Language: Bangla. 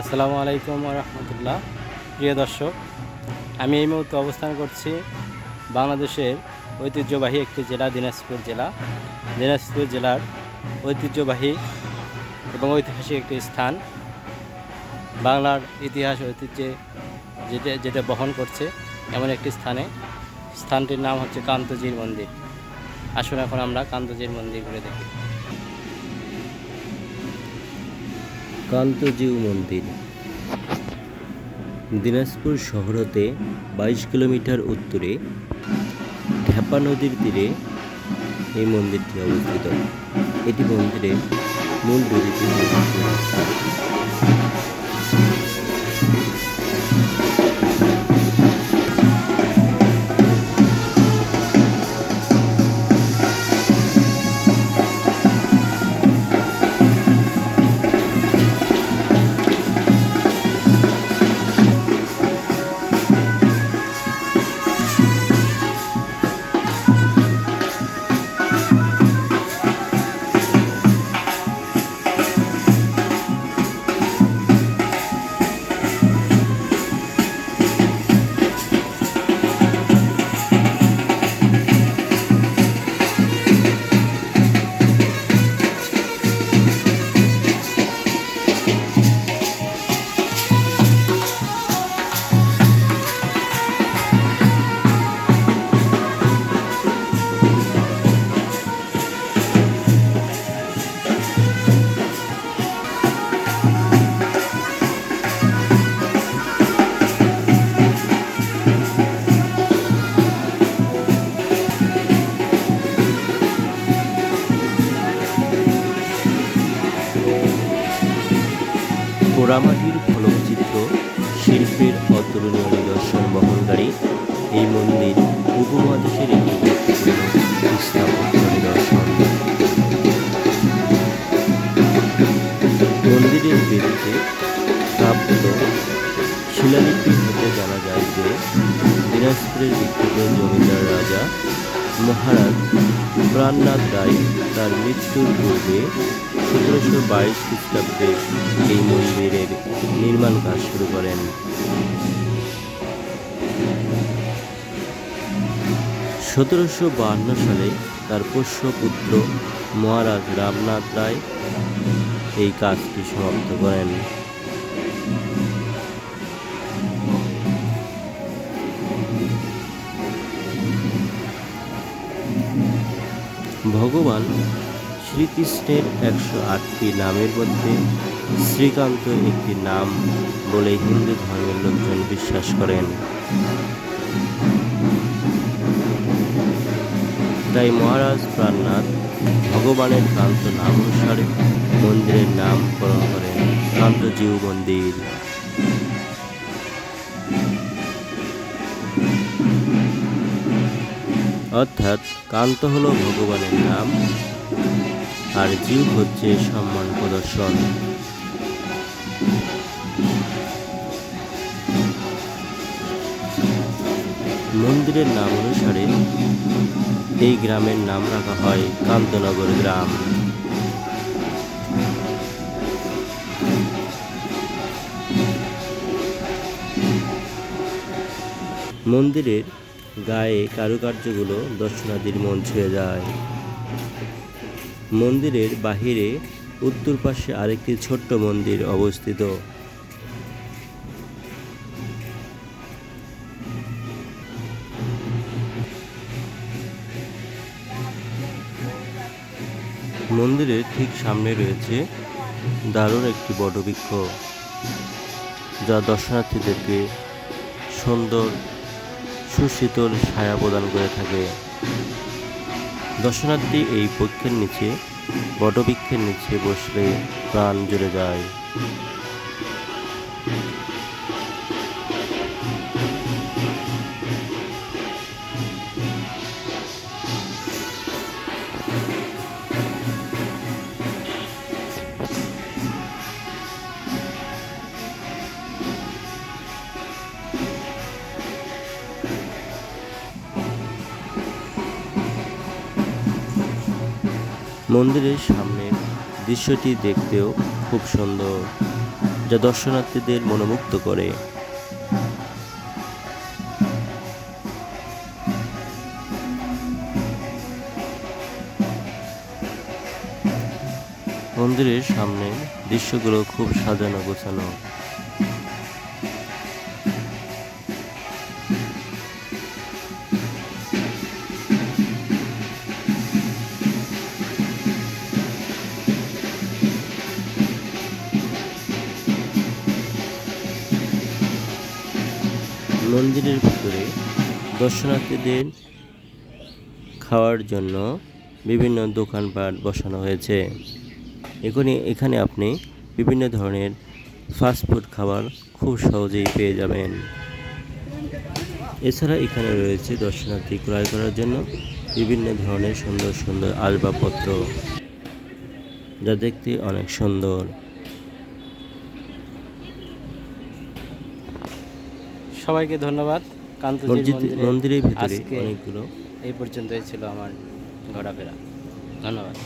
আসসালামু আলাইকুম রহমতুল্লাহ। প্রিয় দর্শক, আমি এই মুহূর্তে অবস্থান করছি বাংলাদেশের ঐতিহ্যবাহী একটি জেলা, দিনাজপুর জেলার ঐতিহ্যবাহী এবং ঐতিহাসিক একটি স্থান, বাংলার ইতিহাস ঐতিহ্যে যেটা বহন করছে এমন একটি স্থানটির নাম হচ্ছে কান্তজির মন্দির। আসুন এখন আমরা কান্তজির মন্দির ঘুরে দেখি। কান্তজিউ মন্দির দিনাজপুর শহর হতে 22 কিলোমিটার উত্তরে ঢেপা নদীর তীরে এই মন্দিরটি অবস্থিত। এটি মন্দিরের মূল বেদিতে স্থান। পোড়ামাটির ফলকচিত্র শিল্পের অতুলনীয় নিদর্শন বহনকারী এই মন্দির উপমহাদেশের একটি গুরুত্বপূর্ণ স্থাপত্য নিদর্শন। মন্দিরের বেদিতে প্রাপ্ত শিলালিপি হতে জানা যায় যে দিনাজপুরের বিখ্যাত জমিদার রাজা মহারাজ প্রাণনাথ রায় তার মৃত্যুর পূর্বে 1722 খ্রিস্টাব্দে এই মন্দিরের নির্মাণ কাজ শুরু করেন। 1752 সালে তার পোষ্য পুত্র মহারাজ রামনাথ রায় এই কাজটি সমাপ্ত করেন। ভগবান শ্রীকৃষ্ণের 108টি নামের মধ্যে শ্রীকান্ত একটি নাম বলে হিন্দু ধর্মের লোকজন বিশ্বাস করেন। তাই মহারাজ প্রাণনাথ ভগবানের কান্ত নাম অনুসারে মন্দিরের নামকরণ করেন কান্তজিউ মন্দির। অর্থাৎ কান্ত হলো ভগবানের নাম আর জিউ হচ্ছে সম্মান প্রদর্শন। মন্দিরের নাম অনুসারে এই গ্রামের নাম রাখা হয় কান্তনগর গ্রাম। মন্দিরের গায়ে কারুকার্যগুলো দর্শনার্থীর মন ছুঁয়ে যায়। মন্দিরের বাহিরে উত্তর পাশে আরেকটি ছোট্ট মন্দির অবস্থিত। মন্দিরের ঠিক সামনে রয়েছে দারুণ একটি বটবৃক্ষ, যা দর্শনার্থীদেরকে সুন্দর সুশীতল ছায়া প্রদান করে থাকে। দর্শনার্থী এই বটবৃক্ষের নিচে বসলে প্রাণ জুড়ে যায়। মন্দিরের সামনের দৃশ্যটি দেখতেও খুব সুন্দর। যা দর্শনার্থীদের মনোমুগ্ধ করে। মন্দিরের সামনে দৃশ্যগুলো খুব সাজানো গোছানো। মন্দিরের ভিতরে দর্শনার্থীদের খাওয়ার জন্য বিভিন্ন দোকানপাট বসানো হয়েছে। এখানে আপনি বিভিন্ন ধরনের ফাস্টফুড খাবার খুব সহজেই পেয়ে যাবেন। এছাড়া এখানে রয়েছে দর্শনার্থী ক্রয় করার জন্য বিভিন্ন ধরনের সুন্দর সুন্দর আসবাবপত্র, যা দেখতে অনেক সুন্দর। সবাইকে ধন্যবাদ। কান্তজির মন্দিরের ভিতরে আজকে অনেকগুলো এই পর্যন্তই ছিল আমার ঘোরাফেরা। ধন্যবাদ।